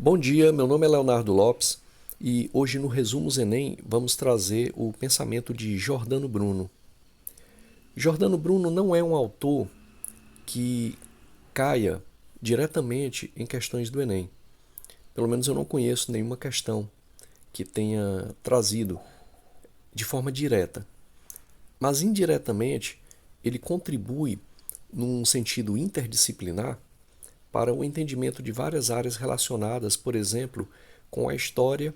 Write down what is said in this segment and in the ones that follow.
Bom dia, meu nome é Leonardo Lopes e hoje no Resumos Enem vamos trazer o pensamento de Giordano Bruno. Giordano Bruno não é um autor que caia diretamente em questões do Enem. Pelo menos eu não conheço nenhuma questão que tenha trazido de forma direta. Mas indiretamente ele contribui num sentido interdisciplinar para o entendimento de várias áreas relacionadas, por exemplo, com a história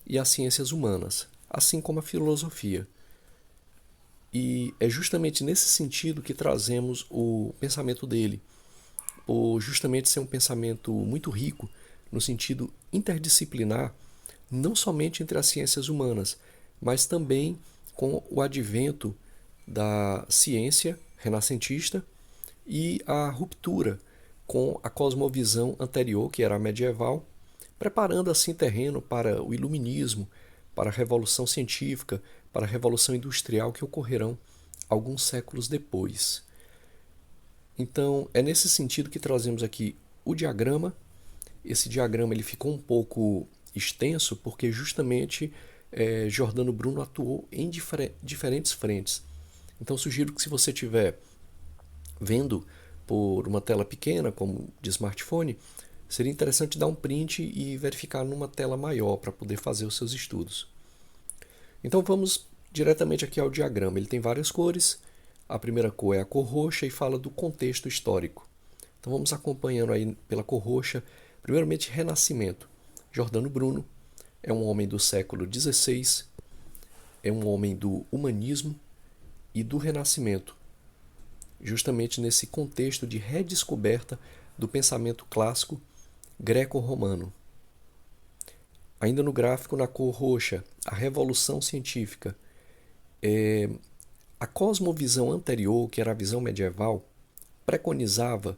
e as ciências humanas, assim como a filosofia. E é justamente nesse sentido que trazemos o pensamento dele, por justamente ser um pensamento muito rico no sentido interdisciplinar, não somente entre as ciências humanas, mas também com o advento da ciência renascentista e a ruptura com a cosmovisão anterior, que era a medieval, preparando assim terreno para o iluminismo, para a revolução científica, para a revolução industrial que ocorrerão alguns séculos depois. Então, é nesse sentido que trazemos aqui o diagrama. Esse diagrama ele ficou um pouco extenso porque justamente Giordano Bruno atuou em diferentes frentes. Então, sugiro que se você estiver vendo por uma tela pequena, como de smartphone, seria interessante dar um print e verificar numa tela maior para poder fazer os seus estudos. Então vamos diretamente aqui ao diagrama. Ele tem várias cores. A primeira cor é a cor roxa e fala do contexto histórico. Então vamos acompanhando aí pela cor roxa. Primeiramente, Renascimento. Giordano Bruno é um homem do século XVI, é um homem do humanismo e do Renascimento, justamente nesse contexto de redescoberta do pensamento clássico greco-romano. Ainda no gráfico, na cor roxa, a Revolução Científica. A cosmovisão anterior, que era a visão medieval, preconizava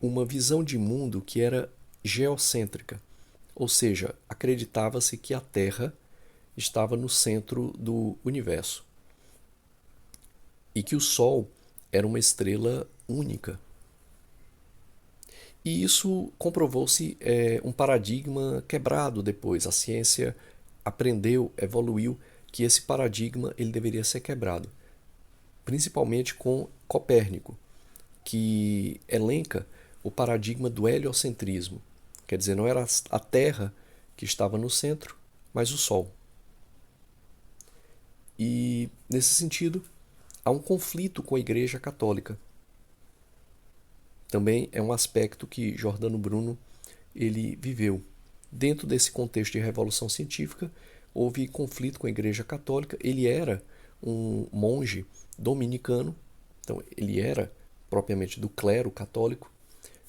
uma visão de mundo que era geocêntrica, ou seja, acreditava-se que a Terra estava no centro do universo e que o Sol era uma estrela única. E isso comprovou-se um paradigma quebrado depois. A ciência aprendeu, evoluiu que esse paradigma ele deveria ser quebrado, principalmente com Copérnico, que elenca o paradigma do heliocentrismo. Quer dizer, não era a Terra que estava no centro, mas o Sol. E, nesse sentido, há um conflito com a Igreja Católica. Também é um aspecto que Giordano Bruno ele viveu. Dentro desse contexto de revolução científica, houve conflito com a Igreja Católica. Ele era um monge dominicano, então ele era propriamente do clero católico,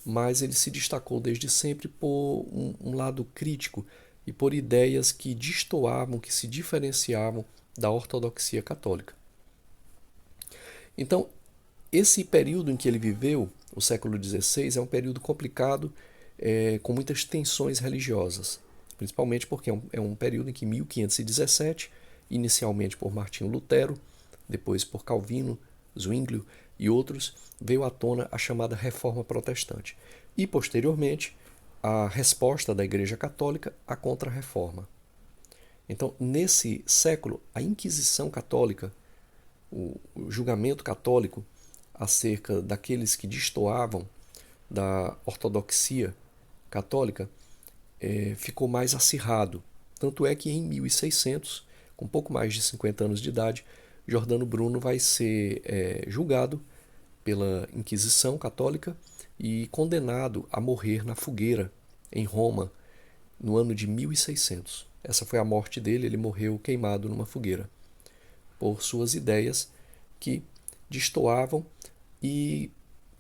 mas ele se destacou desde sempre por um lado crítico e por ideias que destoavam, que se diferenciavam da ortodoxia católica. Então, esse período em que ele viveu, o século XVI, é um período complicado, com muitas tensões religiosas, principalmente porque é um período em que 1517, inicialmente por Martinho Lutero, depois por Calvino, Zwinglio e outros, veio à tona a chamada Reforma Protestante e, posteriormente, a resposta da Igreja Católica à Contra-Reforma. Então, nesse século, a Inquisição Católica, o julgamento católico acerca daqueles que destoavam da ortodoxia católica ficou mais acirrado. Tanto é que em 1600, com pouco mais de 50 anos de idade, Giordano Bruno vai ser julgado pela Inquisição Católica e condenado a morrer na fogueira em Roma no ano de 1600. Essa foi a morte dele, ele morreu queimado numa fogueira por suas ideias que destoavam e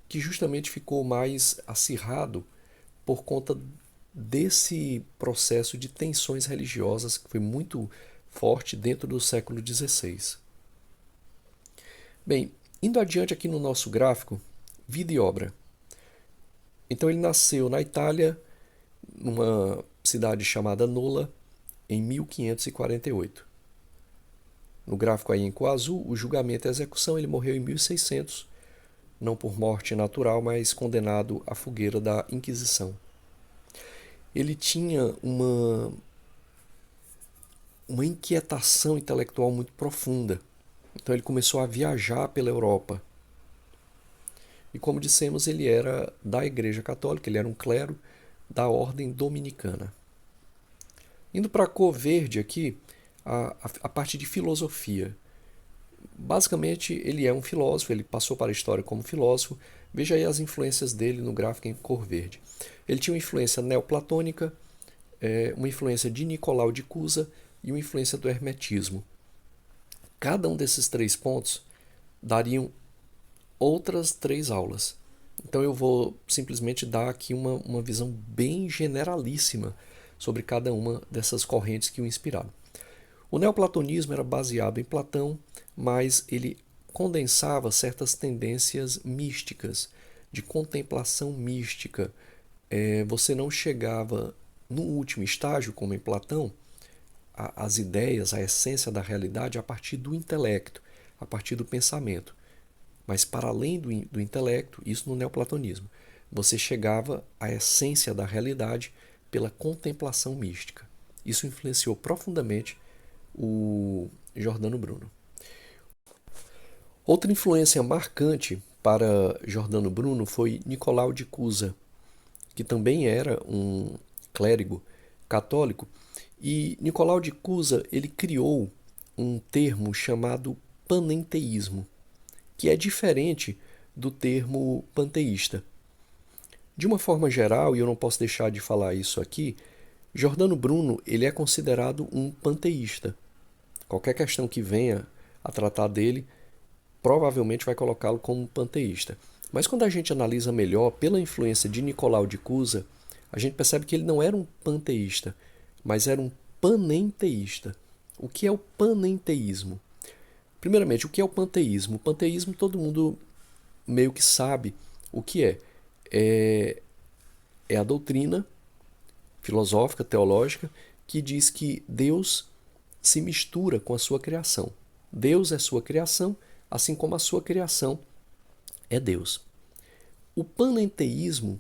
que justamente ficou mais acirrado por conta desse processo de tensões religiosas que foi muito forte dentro do século XVI. Bem, indo adiante aqui no nosso gráfico, vida e obra. Então ele nasceu na Itália, numa cidade chamada Nola, em 1548. No gráfico aí em cor azul, o julgamento e a execução, ele morreu em 1600, não por morte natural, mas condenado à fogueira da Inquisição. ele tinha uma inquietação intelectual muito profunda. Então ele começou a viajar pela Europa. E como dissemos, ele era da Igreja Católica, ele era um clero da Ordem Dominicana. Indo para a cor verde aqui, a parte de filosofia. Basicamente, ele é um filósofo, ele passou para a história como filósofo. Veja aí as influências dele no gráfico em cor verde. Ele tinha uma influência neoplatônica, uma influência de Nicolau de Cusa e uma influência do hermetismo. Cada um desses 3 pontos dariam outras 3 aulas. Então eu vou simplesmente dar aqui uma visão bem generalíssima sobre cada uma dessas correntes que o inspiraram. O neoplatonismo era baseado em Platão, mas ele condensava certas tendências místicas, de contemplação mística. Você não chegava no último estágio, como em Platão, as ideias, a essência da realidade a partir do intelecto, a partir do pensamento. Mas para além do intelecto, isso no neoplatonismo, você chegava à essência da realidade pela contemplação mística. Isso influenciou profundamente o Giordano Bruno. Outra influência marcante para Giordano Bruno foi Nicolau de Cusa, que também era um clérigo católico, e Nicolau de Cusa ele criou um termo chamado panenteísmo, que é diferente do termo panteísta. De uma forma geral, e eu não posso deixar de falar isso aqui, Giordano Bruno ele é considerado um panteísta. Qualquer questão que venha a tratar dele, provavelmente vai colocá-lo como um panteísta. Mas quando a gente analisa melhor, pela influência de Nicolau de Cusa, a gente percebe que ele não era um panteísta, mas era um panenteísta. O que é o panenteísmo? Primeiramente, o que é o panteísmo? O panteísmo todo mundo meio que sabe o que é. É a doutrina filosófica, teológica, que diz que Deus se mistura com a sua criação. Deus é sua criação, assim como a sua criação é Deus. O panenteísmo,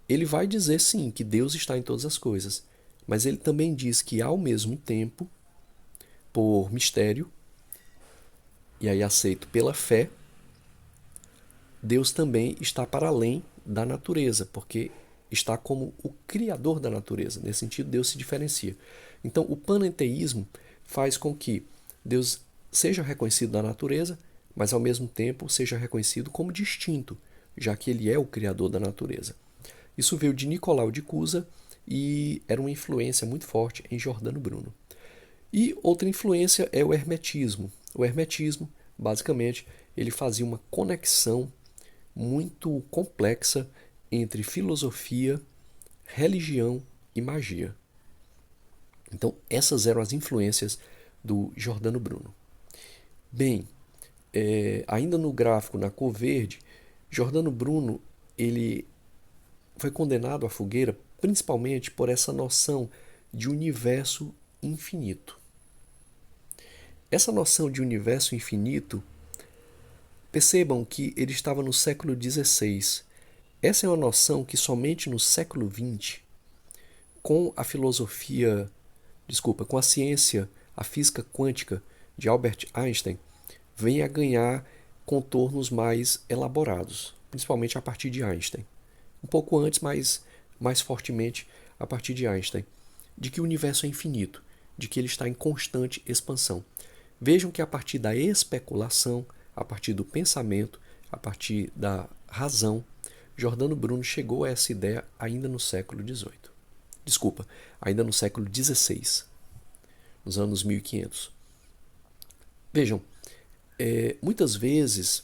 ele vai dizer sim que Deus está em todas as coisas, mas ele também diz que ao mesmo tempo, por mistério, e aí aceito pela fé, Deus também está para além da natureza, porque está como o criador da natureza. Nesse sentido, Deus se diferencia. Então, o panenteísmo faz com que Deus seja reconhecido na natureza, mas ao mesmo tempo seja reconhecido como distinto, já que ele é o criador da natureza. Isso veio de Nicolau de Cusa e era uma influência muito forte em Giordano Bruno. E outra influência é o hermetismo. O hermetismo, basicamente, ele fazia uma conexão muito complexa entre filosofia, religião e magia. Então, essas eram as influências do Giordano Bruno. Bem, ainda no gráfico, na cor verde, Giordano Bruno ele foi condenado à fogueira principalmente por essa noção de universo infinito. Essa noção de universo infinito, percebam que ele estava no século XVI. Essa é uma noção que somente no século XX, com a filosofia, com a ciência, a física quântica de Albert Einstein, vem a ganhar contornos mais elaborados, principalmente a partir de Einstein. Um pouco antes, mas mais fortemente a partir de Einstein, de que o universo é infinito, de que ele está em constante expansão. Vejam que a partir da especulação, a partir do pensamento, a partir da razão, Giordano Bruno chegou a essa ideia ainda no século XVIII. Desculpa, ainda no século XVI, nos anos 1500. Vejam, muitas vezes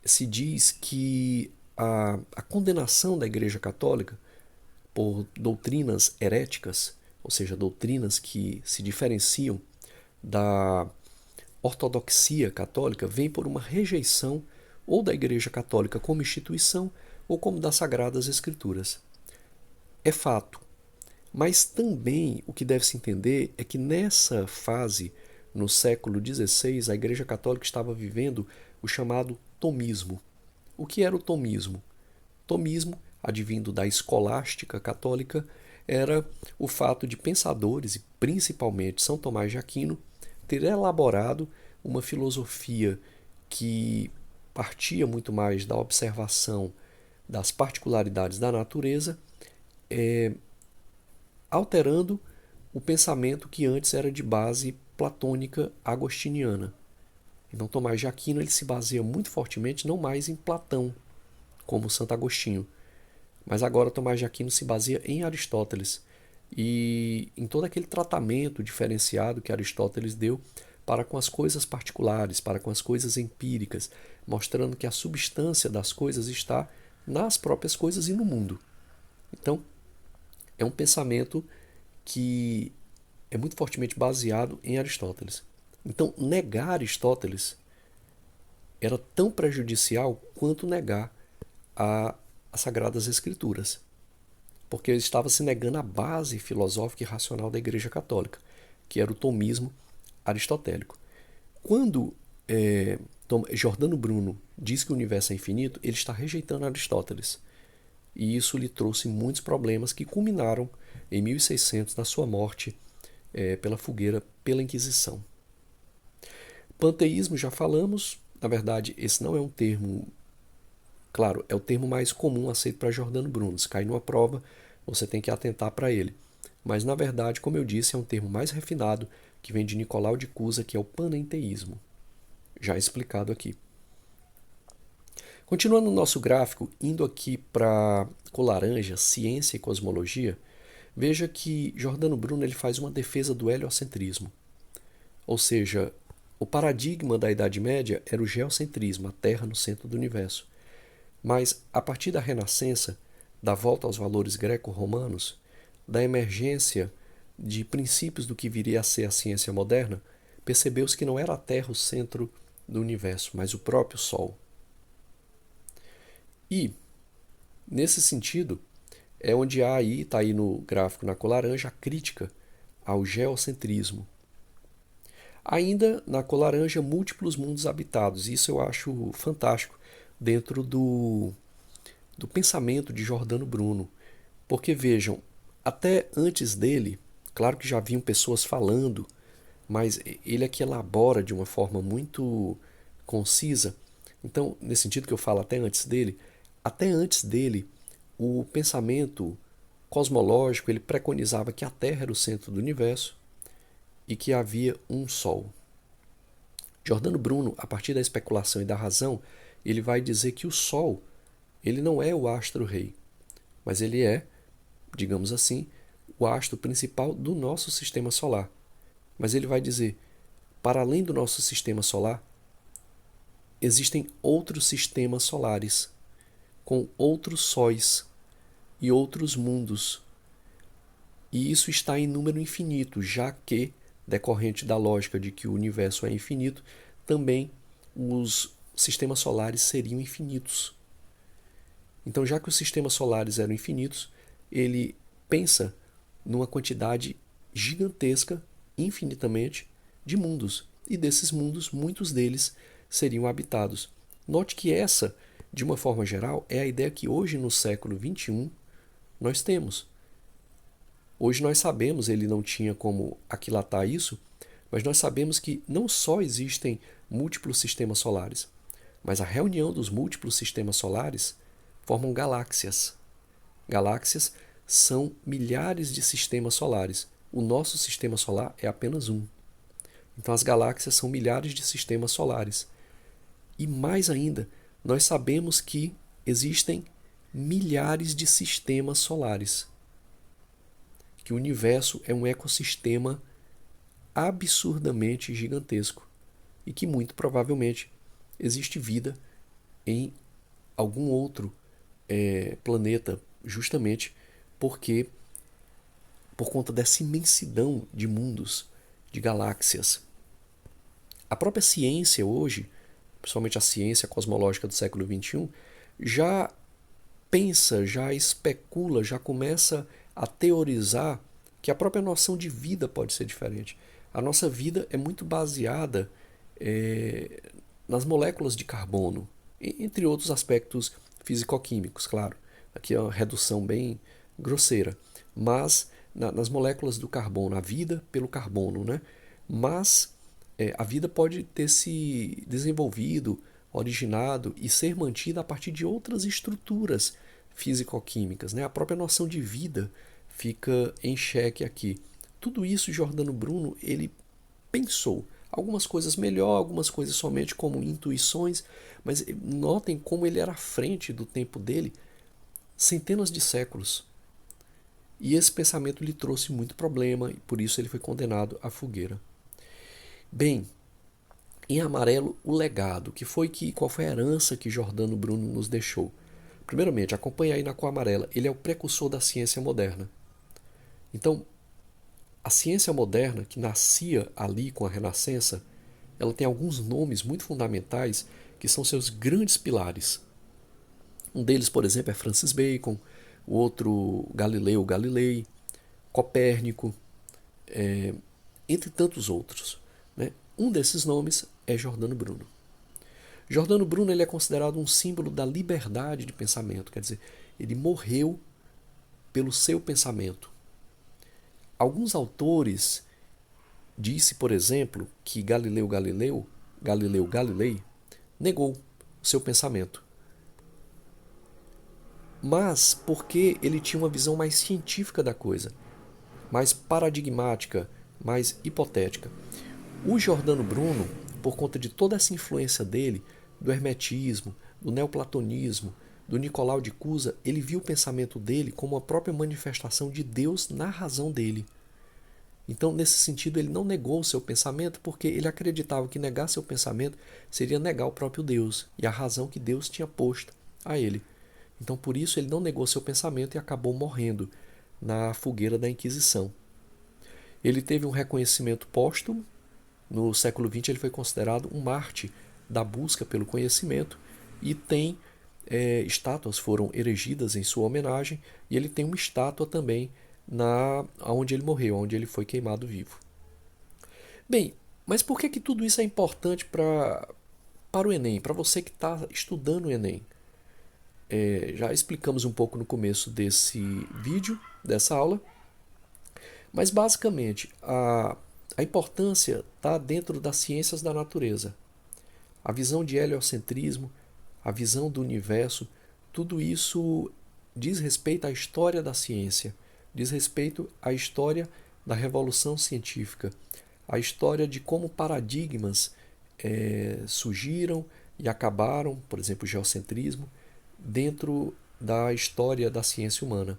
se diz que a condenação da Igreja Católica por doutrinas heréticas, ou seja, doutrinas que se diferenciam da ortodoxia católica, vem por uma rejeição ou da Igreja Católica como instituição ou como das Sagradas Escrituras. É fato. Mas também o que deve se entender é que nessa fase, no século XVI, a Igreja Católica estava vivendo o chamado tomismo. O que era o tomismo? Tomismo, advindo da escolástica católica, era o fato de pensadores, e principalmente São Tomás de Aquino, ter elaborado uma filosofia que partia muito mais da observação das particularidades da natureza, alterando o pensamento que antes era de base platônica agostiniana. Então Tomás de Aquino ele se baseia muito fortemente não mais em Platão, como Santo Agostinho, mas agora Tomás de Aquino se baseia em Aristóteles e em todo aquele tratamento diferenciado que Aristóteles deu para com as coisas particulares, para com as coisas empíricas, mostrando que a substância das coisas está nas próprias coisas e no mundo. Então, é um pensamento que é muito fortemente baseado em Aristóteles. Então, negar Aristóteles era tão prejudicial quanto negar as Sagradas Escrituras, porque ele estava se negando a base filosófica e racional da Igreja Católica, que era o tomismo aristotélico. Quando Giordano Bruno diz que o universo é infinito, ele está rejeitando Aristóteles. E isso lhe trouxe muitos problemas que culminaram em 1600 na sua morte pela fogueira, pela Inquisição. Panteísmo já falamos, na verdade esse não é um termo, claro, é o termo mais comum aceito para Giordano Bruno. Se cair numa prova, você tem que atentar para ele. Mas na verdade, como eu disse, é um termo mais refinado que vem de Nicolau de Cusa, que é o panenteísmo, já explicado aqui. Continuando no nosso gráfico, indo aqui para cor laranja, ciência e cosmologia, veja que Giordano Bruno ele faz uma defesa do heliocentrismo. Ou seja, o paradigma da Idade Média era o geocentrismo, a Terra no centro do universo. Mas, a partir da Renascença, da volta aos valores greco-romanos, da emergência de princípios do que viria a ser a ciência moderna, percebeu-se que não era a Terra o centro do universo, mas o próprio Sol. E, nesse sentido, é onde há aí, está aí no gráfico na cor laranja, a crítica ao geocentrismo. Ainda na cor laranja, múltiplos mundos habitados. Isso eu acho fantástico dentro do pensamento de Giordano Bruno. Porque vejam, até antes dele, claro que já haviam pessoas falando, mas ele aqui elabora de uma forma muito concisa. Então, nesse sentido que eu falo até antes dele, o pensamento cosmológico ele preconizava que a Terra era o centro do universo e que havia um Sol. Giordano Bruno, a partir da especulação e da razão, ele vai dizer que o Sol ele não é o astro-rei, mas ele é, digamos assim, o astro principal do nosso sistema solar. Mas ele vai dizer, para além do nosso sistema solar, existem outros sistemas solares, com outros sóis e outros mundos. E isso está em número infinito, já que, decorrente da lógica de que o universo é infinito, também os sistemas solares seriam infinitos. Então, já que os sistemas solares eram infinitos, ele pensa numa quantidade gigantesca, infinitamente, de mundos. E desses mundos, muitos deles seriam habitados. Note que essa, de uma forma geral, é a ideia que hoje, no século XXI, nós temos. Hoje nós sabemos, ele não tinha como aquilatar isso, mas nós sabemos que não só existem múltiplos sistemas solares, mas a reunião dos múltiplos sistemas solares formam galáxias. Galáxias são milhares de sistemas solares. O nosso sistema solar é apenas um. Então as galáxias são milhares de sistemas solares. E mais ainda, nós sabemos que existem milhares de sistemas solares. Que o universo é um ecossistema absurdamente gigantesco e que muito provavelmente existe vida em algum outro planeta, justamente porque por conta dessa imensidão de mundos, de galáxias. A própria ciência hoje, principalmente a ciência cosmológica do século XXI, já pensa, já especula, já começa a teorizar que a própria noção de vida pode ser diferente. A nossa vida é muito baseada nas moléculas de carbono, entre outros aspectos físico-químicos, claro. Aqui é uma redução bem grosseira. mas nas moléculas do carbono, a vida pelo carbono, né? Mas a vida pode ter se desenvolvido, originado e ser mantida a partir de outras estruturas físico-químicas, né? A própria noção de vida fica em xeque aqui. Tudo isso Giordano Bruno ele pensou. Algumas coisas melhor, algumas coisas somente como intuições, mas notem como ele era à frente do tempo dele, centenas de séculos. E esse pensamento lhe trouxe muito problema e por isso ele foi condenado à fogueira. Bem, em amarelo, o legado, qual foi a herança que Giordano Bruno nos deixou? Primeiramente, acompanha aí na cor amarela, ele é o precursor da ciência moderna. Então, a ciência moderna, que nascia ali com a Renascença, ela tem alguns nomes muito fundamentais que são seus grandes pilares. Um deles, por exemplo, é Francis Bacon, o outro Galileu Galilei, Copérnico, entre tantos outros. Né? Um desses nomes é Giordano Bruno. Giordano Bruno ele é considerado um símbolo da liberdade de pensamento, quer dizer, ele morreu pelo seu pensamento. Alguns autores disse, por exemplo, que Galileu Galilei, negou o seu pensamento. Mas porque ele tinha uma visão mais científica da coisa, mais paradigmática, mais hipotética. O Giordano Bruno, por conta de toda essa influência dele, do hermetismo, do neoplatonismo, do Nicolau de Cusa, ele viu o pensamento dele como a própria manifestação de Deus na razão dele. Então, nesse sentido, ele não negou o seu pensamento porque ele acreditava que negar seu pensamento seria negar o próprio Deus e a razão que Deus tinha posto a ele. Então, por isso, ele não negou seu pensamento e acabou morrendo na fogueira da Inquisição. Ele teve um reconhecimento póstumo. No século XX, ele foi considerado um mártir da busca pelo conhecimento e tem estátuas foram erigidas em sua homenagem e ele tem uma estátua também onde ele morreu, onde ele foi queimado vivo. Bem, mas por que tudo isso é importante para o Enem, para você que está estudando o Enem? Já explicamos um pouco no começo desse vídeo, dessa aula, mas basicamente a importância está dentro das ciências da natureza. A visão de heliocentrismo, a visão do universo, tudo isso diz respeito à história da ciência, diz respeito à história da revolução científica, à história de como paradigmas surgiram e acabaram, por exemplo, o geocentrismo, dentro da história da ciência humana.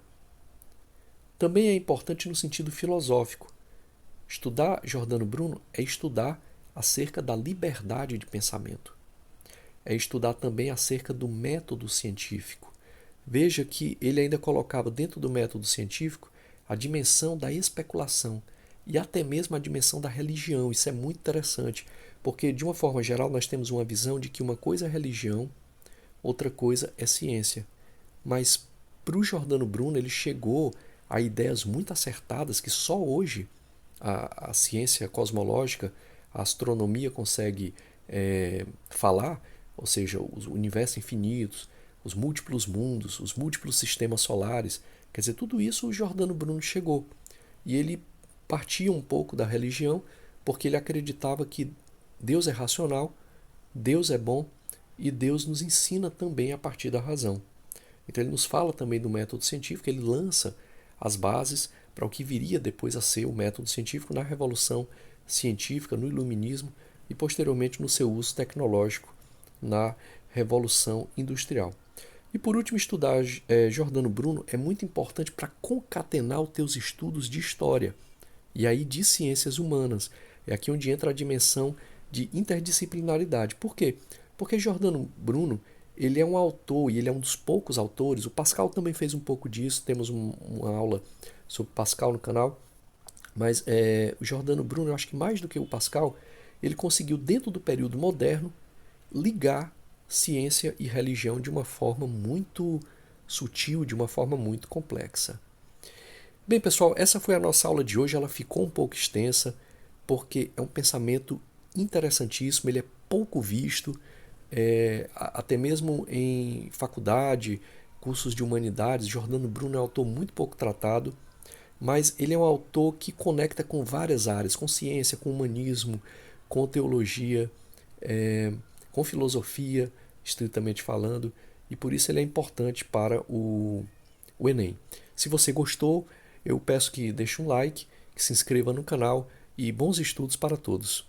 Também é importante no sentido filosófico. Estudar Giordano Bruno é estudar acerca da liberdade de pensamento. É estudar também acerca do método científico. Veja que ele ainda colocava dentro do método científico a dimensão da especulação e até mesmo a dimensão da religião. Isso é muito interessante, porque de uma forma geral nós temos uma visão de que uma coisa é religião, outra coisa é ciência. Mas para o Giordano Bruno ele chegou a ideias muito acertadas que só hoje a ciência cosmológica, a astronomia consegue falar, ou seja, os universos infinitos, os múltiplos mundos, os múltiplos sistemas solares. Quer dizer, tudo isso o Giordano Bruno chegou. E ele partia um pouco da religião porque ele acreditava que Deus é racional, Deus é bom e Deus nos ensina também a partir da razão. Então ele nos fala também do método científico, ele lança as bases para o que viria depois a ser o método científico na revolução científica, no iluminismo e posteriormente no seu uso tecnológico na revolução industrial. E por último, estudar Giordano Bruno é muito importante para concatenar os teus estudos de história e aí de ciências humanas. É aqui onde entra a dimensão de interdisciplinaridade. Por quê? Porque Giordano Bruno ele é um autor e ele é um dos poucos autores. O Pascal também fez um pouco disso. Temos uma aula sobre Pascal no canal. Mas o Giordano Bruno, eu acho que mais do que o Pascal, ele conseguiu, dentro do período moderno, ligar ciência e religião de uma forma muito sutil, de uma forma muito complexa. Bem, pessoal, essa foi a nossa aula de hoje. Ela ficou um pouco extensa, porque é um pensamento interessantíssimo, ele é pouco visto, até mesmo em faculdade, cursos de humanidades. Giordano Bruno é um autor muito pouco tratado, mas ele é um autor que conecta com várias áreas, com ciência, com humanismo, com teologia, é, com filosofia, estritamente falando, e por isso ele é importante para o Enem. Se você gostou, eu peço que deixe um like, que se inscreva no canal e bons estudos para todos.